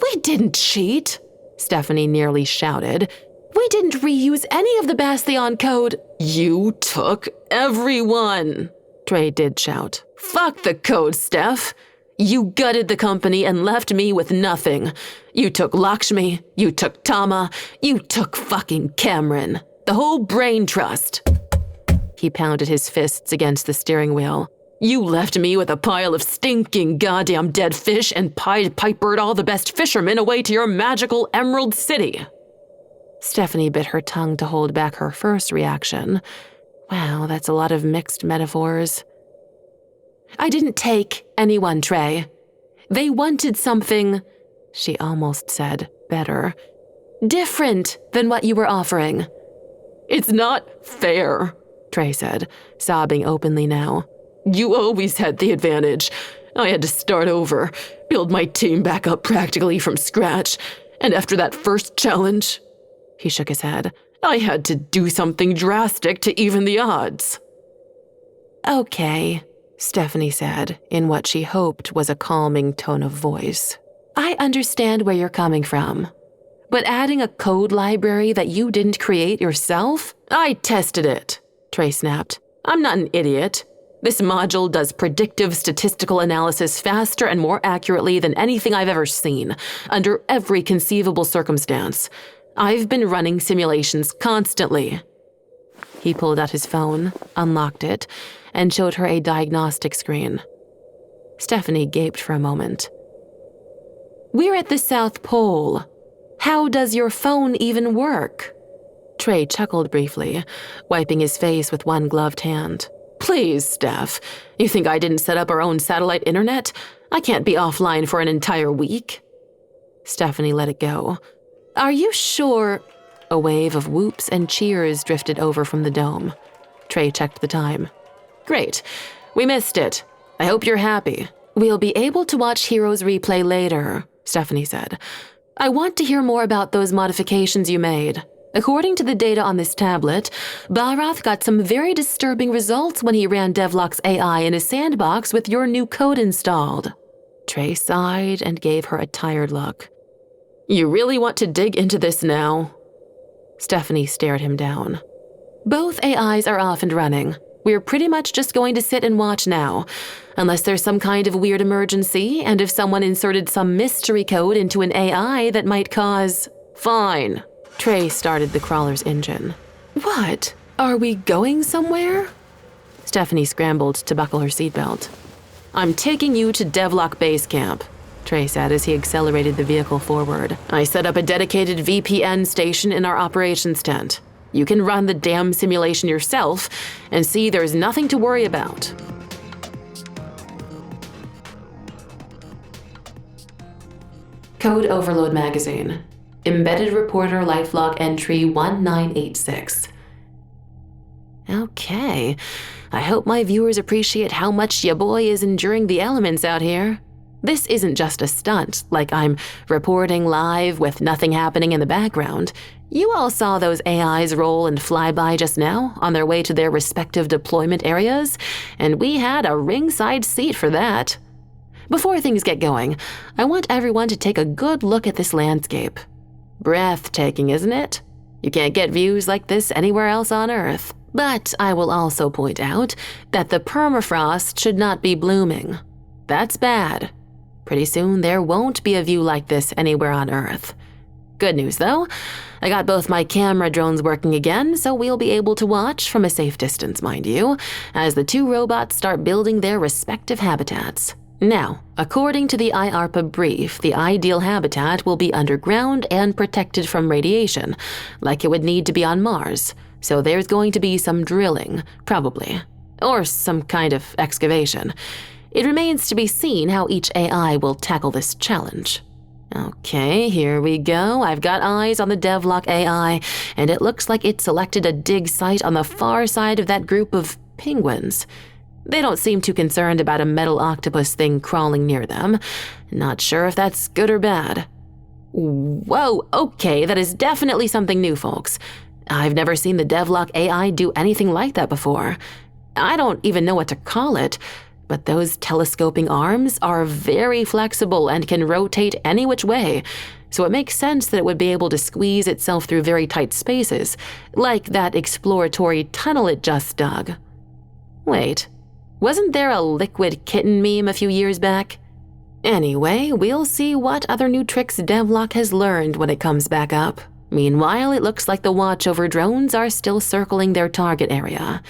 "We didn't cheat," Stephanie nearly shouted. "We didn't reuse any of the Bastion code." "You took everyone," Trey did shout. "Fuck the code, Steph. You gutted the company and left me with nothing. You took Lakshmi, you took Tama, you took fucking Cameron. The whole brain trust." He pounded his fists against the steering wheel. "You left me with a pile of stinking goddamn dead fish and Pied Pipered all the best fishermen away to your magical Emerald City." Stephanie bit her tongue to hold back her first reaction. Wow, that's a lot of mixed metaphors. "I didn't take anyone, Trey. They wanted something," she almost said, better, "different than what you were offering." "It's not fair," Trey said, sobbing openly now. "You always had the advantage. I had to start over, build my team back up practically from scratch, and after that first challenge," he shook his head, "I had to do something drastic to even the odds." "Okay," Stephanie said, in what she hoped was a calming tone of voice. "I understand where you're coming from. But adding a code library that you didn't create yourself?" "I tested it," Trey snapped. "I'm not an idiot. This module does predictive statistical analysis faster and more accurately than anything I've ever seen, under every conceivable circumstance. I've been running simulations constantly." He pulled out his phone, unlocked it, and showed her a diagnostic screen. Stephanie gaped for a moment. "We're at the South Pole. How does your phone even work?" Trey chuckled briefly, wiping his face with one gloved hand. "Please, Steph. You think I didn't set up our own satellite internet? I can't be offline for an entire week." Stephanie let it go. "Are you sure?" A wave of whoops and cheers drifted over from the dome. Trey checked the time. "Great. We missed it. I hope you're happy." "We'll be able to watch Heroes replay later," Stephanie said. "I want to hear more about those modifications you made. According to the data on this tablet, Balrath got some very disturbing results when he ran DevLok's AI in a sandbox with your new code installed. Trey sighed and gave her a tired look. You really want to dig into this now? Stephanie stared him down. Both AIs are off and running. We're pretty much just going to sit and watch now, unless there's some kind of weird emergency, and if someone inserted some mystery code into an AI that might cause… Fine. Trey started the crawler's engine. What? Are we going somewhere? Stephanie scrambled to buckle her seatbelt. I'm taking you to DevLok Base Camp, Trey said as he accelerated the vehicle forward. I set up a dedicated VPN station in our operations tent. You can run the damn simulation yourself and see there's nothing to worry about. Code Overload Magazine. Embedded Reporter LifeLog Entry 1986. Okay. I hope my viewers appreciate how much ya boy is enduring the elements out here. This isn't just a stunt, like I'm reporting live with nothing happening in the background. You all saw those AIs roll and fly by just now, on their way to their respective deployment areas, and we had a ringside seat for that. Before things get going, I want everyone to take a good look at this landscape. Breathtaking, isn't it? You can't get views like this anywhere else on Earth. But I will also point out that the permafrost should not be blooming. That's bad. Pretty soon there won't be a view like this anywhere on Earth. Good news though, I got both my camera drones working again, so we'll be able to watch, from a safe distance mind you, as the two robots start building their respective habitats. Now, according to the IARPA brief, the ideal habitat will be underground and protected from radiation, like it would need to be on Mars. So there's going to be some drilling, probably, or some kind of excavation. It remains to be seen how each AI will tackle this challenge. Okay, here we go. I've got eyes on the DevLok AI, and it looks like it selected a dig site on the far side of that group of penguins. They don't seem too concerned about a metal octopus thing crawling near them. Not sure if that's good or bad. Whoa, okay, that is definitely something new, folks. I've never seen the DevLok AI do anything like that before. I don't even know what to call it, but those telescoping arms are very flexible and can rotate any which way, so it makes sense that it would be able to squeeze itself through very tight spaces, like that exploratory tunnel it just dug. Wait, wasn't there a liquid kitten meme a few years back? Anyway, we'll see what other new tricks DevLok has learned when it comes back up. Meanwhile, it looks like the watchover drones are still circling their target area.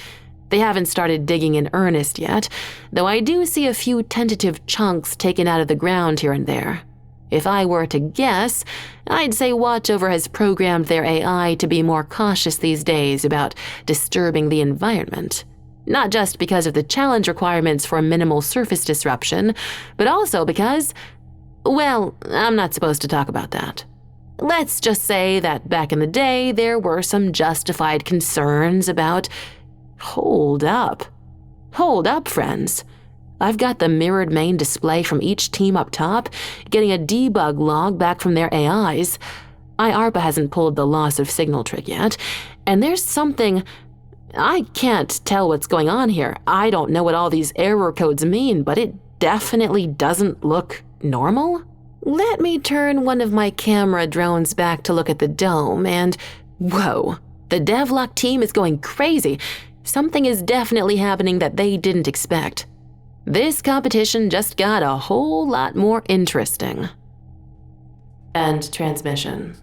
They haven't started digging in earnest yet, though I do see a few tentative chunks taken out of the ground here and there. If I were to guess, I'd say Watchover has programmed their AI to be more cautious these days about disturbing the environment. Not just because of the challenge requirements for minimal surface disruption, but also because, well, I'm not supposed to talk about that. Let's just say that back in the day, there were some justified concerns about… Hold up, friends. I've got the mirrored main display from each team up top, getting a debug log back from their AIs. IARPA hasn't pulled the loss of signal trick yet, and there's something… I can't tell what's going on here. I don't know what all these error codes mean, but it definitely doesn't look normal. Let me turn one of my camera drones back to look at the dome, and whoa, the DevLok team is going crazy. Something is definitely happening that they didn't expect. This competition just got a whole lot more interesting. End transmission.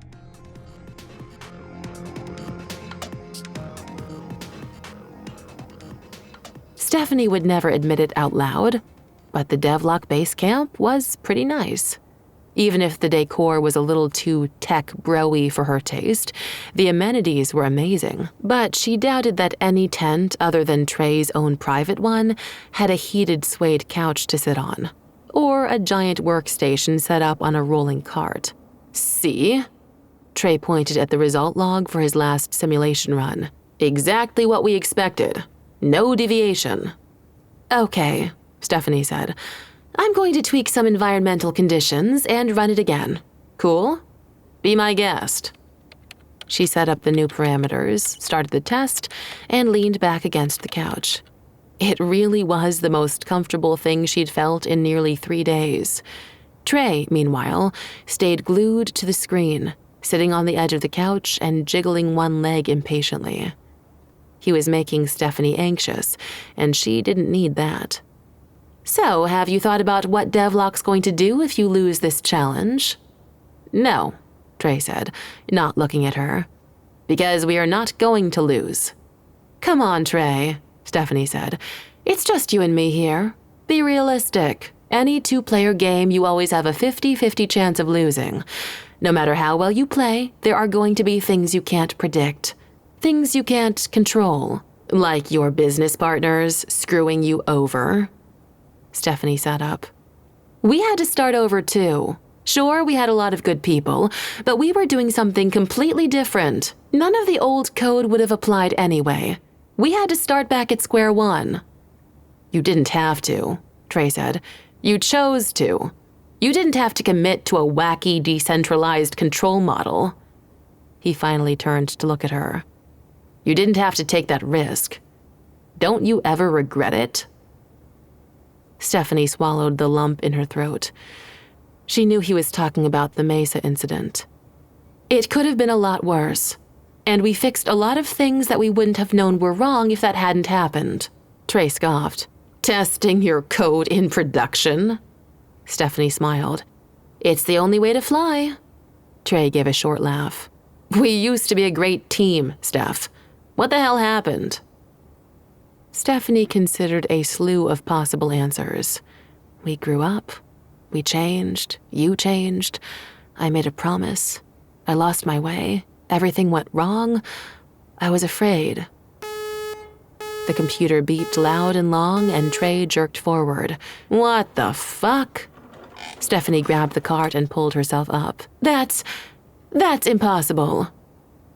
Stephanie would never admit it out loud, but the DevLok base camp was pretty nice. Even if the decor was a little too tech bro-y for her taste, the amenities were amazing. But she doubted that any tent other than Trey's own private one had a heated suede couch to sit on, or a giant workstation set up on a rolling cart. See? Trey pointed at the result log for his last simulation run. Exactly what we expected. No deviation. Okay, Stephanie said. I'm going to tweak some environmental conditions and run it again. Cool? Be my guest. She set up the new parameters, started the test, and leaned back against the couch. It really was the most comfortable thing she'd felt in nearly 3 days. Trey, meanwhile, stayed glued to the screen, sitting on the edge of the couch and jiggling one leg impatiently. He was making Stephanie anxious, and she didn't need that. "So, have you thought about what DevLok's going to do if you lose this challenge?" "No," Trey said, not looking at her. "Because we are not going to lose." "Come on, Trey," Stephanie said. "It's just you and me here. Be realistic. Any 2-player game, you always have a 50-50 chance of losing. No matter how well you play, there are going to be things you can't predict. Things you can't control. Like your business partners screwing you over." Stephanie sat up. "We had to start over too. Sure, we had a lot of good people, but we were doing something completely different. None of the old code would have applied anyway. We had to start back at square one." "You didn't have to," Trey said. "You chose to. You didn't have to commit to a wacky, decentralized control model." He finally turned to look at her. "You didn't have to take that risk. Don't you ever regret it?" Stephanie swallowed the lump in her throat. She knew he was talking about the Mesa incident. "It could have been a lot worse, and we fixed a lot of things that we wouldn't have known were wrong if that hadn't happened." Trey scoffed. "Testing your code in production?" Stephanie smiled. "It's the only way to fly." Trey gave a short laugh. "We used to be a great team, Steph. What the hell happened?" Stephanie considered a slew of possible answers. "We grew up. We changed. You changed. I made a promise. I lost my way. Everything went wrong. I was afraid." The computer beeped loud and long, and Trey jerked forward. "What the fuck?" Stephanie grabbed the cart and pulled herself up. That's impossible.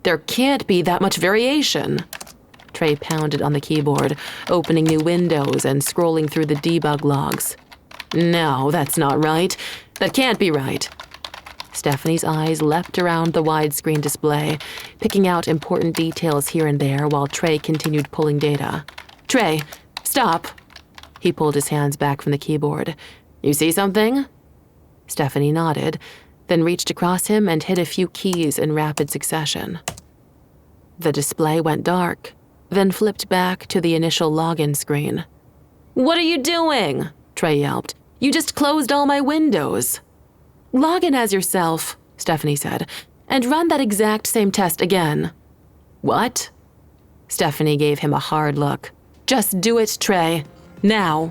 There can't be that much variation." Trey pounded on the keyboard, opening new windows and scrolling through the debug logs. "No, that's not right. That can't be right." Stephanie's eyes leapt around the widescreen display, picking out important details here and there while Trey continued pulling data. "Trey, stop." He pulled his hands back from the keyboard. "You see something?" Stephanie nodded, then reached across him and hit a few keys in rapid succession. The display went dark, then flipped back to the initial login screen. "What are you doing?" Trey yelped. "You just closed all my windows." "Log in as yourself," Stephanie said, "and run that exact same test again." "What?" Stephanie gave him a hard look. "Just do it, Trey. Now."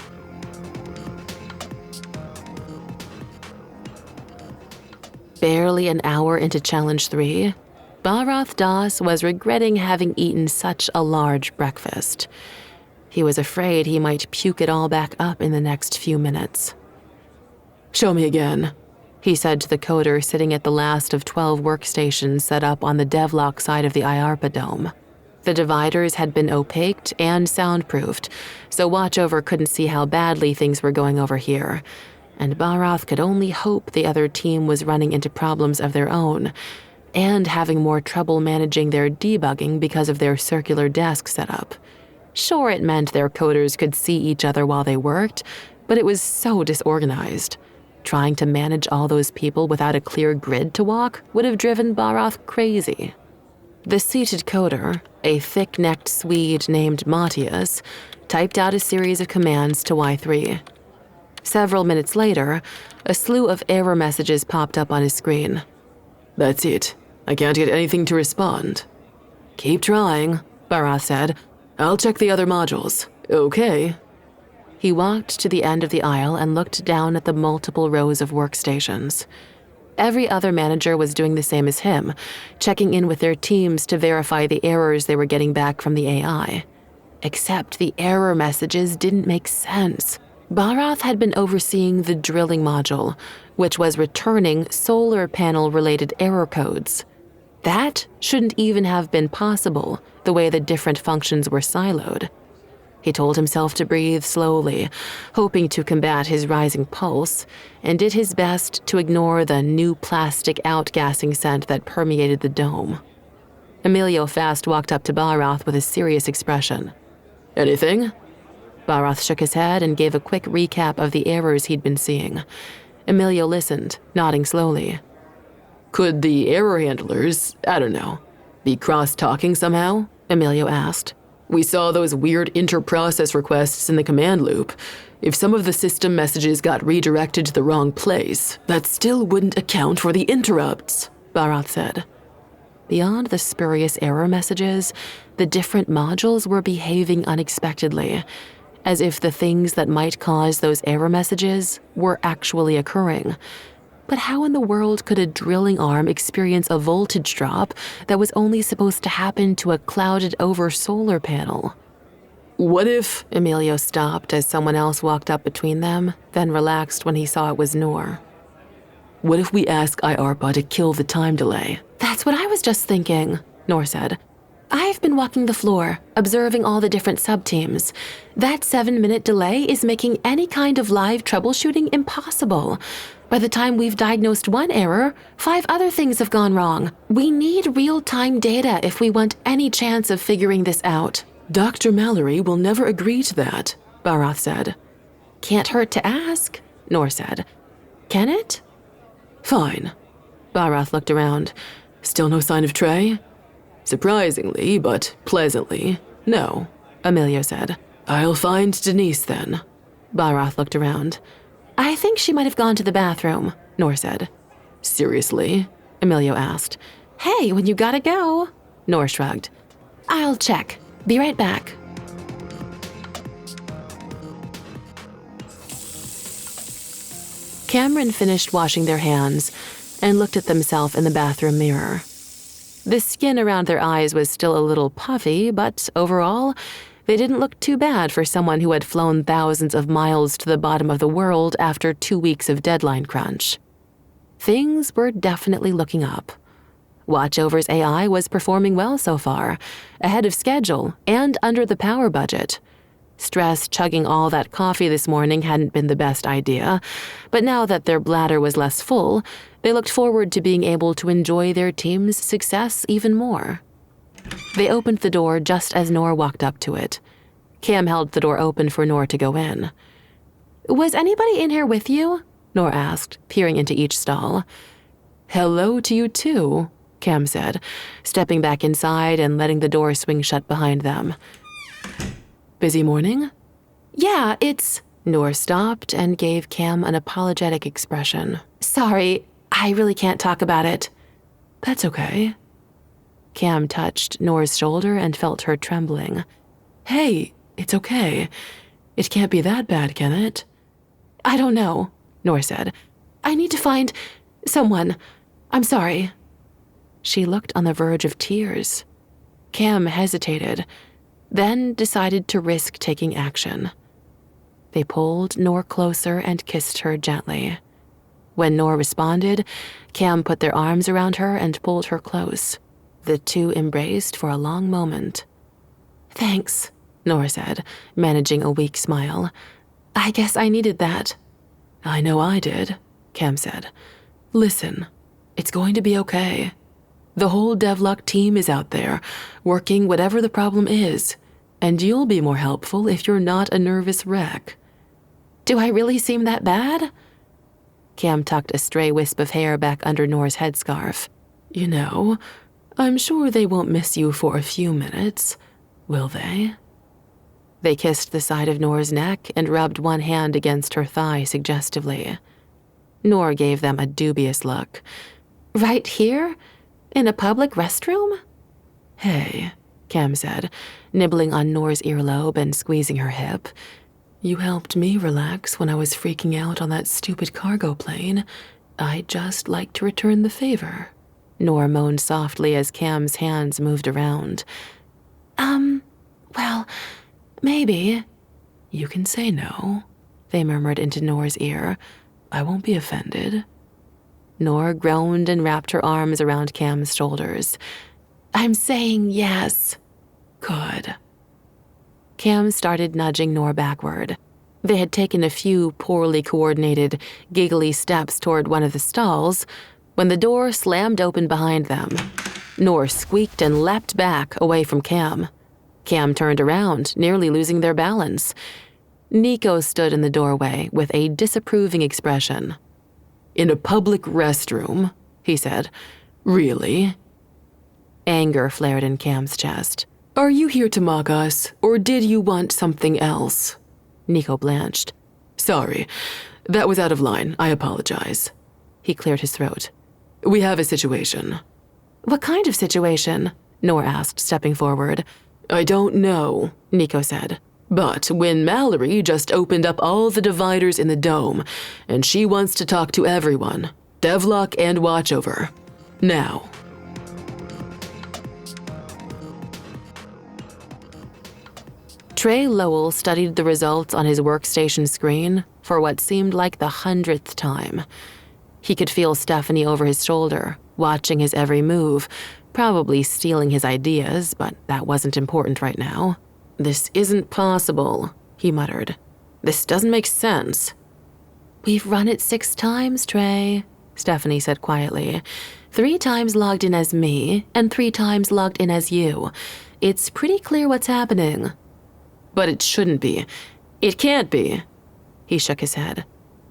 Barely an hour into Challenge 3, Barath Das was regretting having eaten such a large breakfast. He was afraid he might puke it all back up in the next few minutes. "Show me again," he said to the coder sitting at the last of 12 workstations set up on the DevLok side of the IARPA dome. The dividers had been opaqued and soundproofed, so Watchover couldn't see how badly things were going over here, and Barath could only hope the other team was running into problems of their own and having more trouble managing their debugging because of their circular desk setup. Sure, it meant their coders could see each other while they worked, but it was so disorganized. Trying to manage all those people without a clear grid to walk would have driven Barath crazy. The seated coder, a thick-necked Swede named Matthias, typed out a series of commands to Y3. Several minutes later, a slew of error messages popped up on his screen. "That's it. I can't get anything to respond." "Keep trying," Barath said. "I'll check the other modules. Okay." He walked to the end of the aisle and looked down at the multiple rows of workstations. Every other manager was doing the same as him, checking in with their teams to verify the errors they were getting back from the AI. Except the error messages didn't make sense. Barath had been overseeing the drilling module, which was returning solar panel-related error codes. That shouldn't even have been possible, the way the different functions were siloed. He told himself to breathe slowly, hoping to combat his rising pulse, and did his best to ignore the new plastic outgassing scent that permeated the dome. Emilio fast walked up to Barath with a serious expression. Anything? Barath shook his head and gave a quick recap of the errors he'd been seeing. Emilio listened, nodding slowly. Could the error handlers, I don't know, be cross-talking somehow? Emilio asked. We saw those weird inter-process requests in the command loop. If some of the system messages got redirected to the wrong place, that still wouldn't account for the interrupts, Barath said. Beyond the spurious error messages, the different modules were behaving unexpectedly, as if the things that might cause those error messages were actually occurring. But how in the world could a drilling arm experience a voltage drop that was only supposed to happen to a clouded-over solar panel? What if... Emilio stopped as someone else walked up between them, then relaxed when he saw it was Noor. What if we ask IARPA to kill the time delay? That's what I was just thinking, Noor said. I've been walking the floor, observing all the different sub-teams. That 7-minute delay is making any kind of live troubleshooting impossible. By the time we've diagnosed one error, 5 other things have gone wrong. We need real-time data if we want any chance of figuring this out. Dr. Mallory will never agree to that, Barath said. Can't hurt to ask, Noor said. Can it? Fine. Barath looked around. Still no sign of Trey? Surprisingly, but pleasantly, no, Emilio said. I'll find Denise then. Barath looked around. I think she might have gone to the bathroom, Noor said. Seriously? Emilio asked. Hey, when you gotta go, Noor shrugged. I'll check. Be right back. Cameron finished washing their hands and looked at themselves in the bathroom mirror. The skin around their eyes was still a little puffy, but overall, they didn't look too bad for someone who had flown thousands of miles to the bottom of the world after 2 weeks of deadline crunch. Things were definitely looking up. Watchover's AI was performing well so far, ahead of schedule and under the power budget. Stress chugging all that coffee this morning hadn't been the best idea, but now that their bladder was less full, they looked forward to being able to enjoy their team's success even more. They opened the door just as Noor walked up to it. Cam held the door open for Noor to go in. Was anybody in here with you? Noor asked, peering into each stall. Hello to you too, Cam said, stepping back inside and letting the door swing shut behind them. Busy morning? Yeah, it's... Noor stopped and gave Cam an apologetic expression. Sorry, I really can't talk about it. That's okay. Cam touched Noor's shoulder and felt her trembling. Hey, it's okay. It can't be that bad, can it? I don't know, Noor said. I need to find someone. I'm sorry. She looked on the verge of tears. Cam hesitated, then decided to risk taking action. They pulled Noor closer and kissed her gently. When Noor responded, Cam put their arms around her and pulled her close. The two embraced for a long moment. Thanks, Noor said, managing a weak smile. I guess I needed that. I know I did, Cam said. Listen, it's going to be okay. The whole DevLok team is out there, working whatever the problem is, and you'll be more helpful if you're not a nervous wreck. Do I really seem that bad? Cam tucked a stray wisp of hair back under Noor's headscarf. You know, I'm sure they won't miss you for a few minutes, will they? They kissed the side of Noor's neck and rubbed one hand against her thigh suggestively. Noor gave them a dubious look. Right here? In a public restroom? Hey, Cam said, nibbling on Noor's earlobe and squeezing her hip. You helped me relax when I was freaking out on that stupid cargo plane. I'd just like to return the favor. Noor moaned softly as Cam's hands moved around. Well, maybe. You can say no, they murmured into Noor's ear. I won't be offended. Noor groaned and wrapped her arms around Cam's shoulders. I'm saying yes. Good. Cam started nudging Noor backward. They had taken a few poorly coordinated, giggly steps toward one of the stalls when the door slammed open behind them. Noor squeaked and leapt back away from Cam. Cam turned around, nearly losing their balance. Nico stood in the doorway with a disapproving expression. "In a public restroom," he said. "Really?" Anger flared in Cam's chest. "Are you here to mock us, or did you want something else?" Nico blanched. "Sorry, that was out of line. I apologize." He cleared his throat. "We have a situation." "What kind of situation?" Noor asked, stepping forward. "I don't know," Nico said. "But when Mallory just opened up all the dividers in the dome, and she wants to talk to everyone, DevLok and Watchover. Now." Trey Lowell studied the results on his workstation screen for what seemed like the 100th time. He could feel Stephanie over his shoulder, watching his every move, probably stealing his ideas, but that wasn't important right now. "This isn't possible," he muttered. "This doesn't make sense." "We've run it 6 times, Trey," Stephanie said quietly. 3 times logged in as me, and 3 times logged in as you. It's pretty clear what's happening. "But it shouldn't be. It can't be." He shook his head.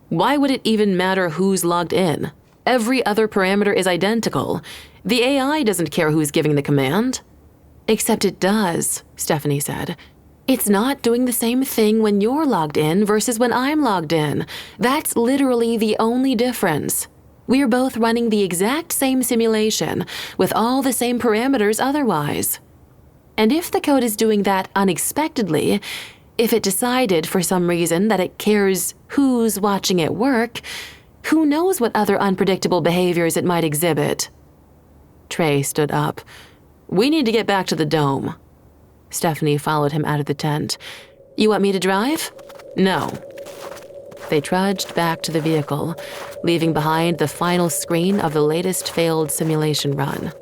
"Why would it even matter who's logged in? Every other parameter is identical. The AI doesn't care who's giving the command." "Except it does," Stephanie said. "It's not doing the same thing when you're logged in versus when I'm logged in. That's literally the only difference. We're both running the exact same simulation, with all the same parameters otherwise. And if the code is doing that unexpectedly, if it decided for some reason that it cares who's watching it work, who knows what other unpredictable behaviors it might exhibit?" Trey stood up. "We need to get back to the dome." Stephanie followed him out of the tent. "You want me to drive?" "No." They trudged back to the vehicle, leaving behind the final screen of the latest failed simulation run.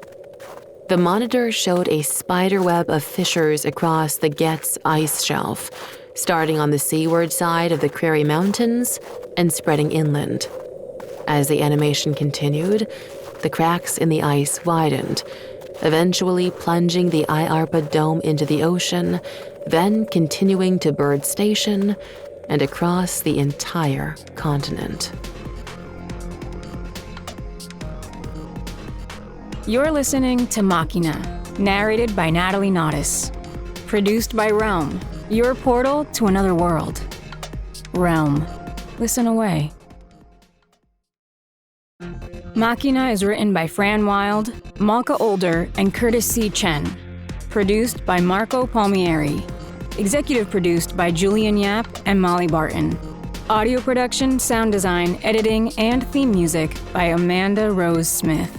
The monitor showed a spiderweb of fissures across the Getz ice shelf, starting on the seaward side of the Prairie Mountains and spreading inland. As the animation continued, the cracks in the ice widened, eventually plunging the IARPA dome into the ocean, then continuing to Bird Station and across the entire continent. You're listening to Machina, narrated by Natalie Naudis. Produced by Realm, your portal to another world. Realm. Listen away. Machina is written by Fran Wilde, Malka Older, and Curtis C. Chen. Produced by Marco Palmieri. Executive produced by Julian Yap and Molly Barton. Audio production, sound design, editing, and theme music by Amanda Rose Smith.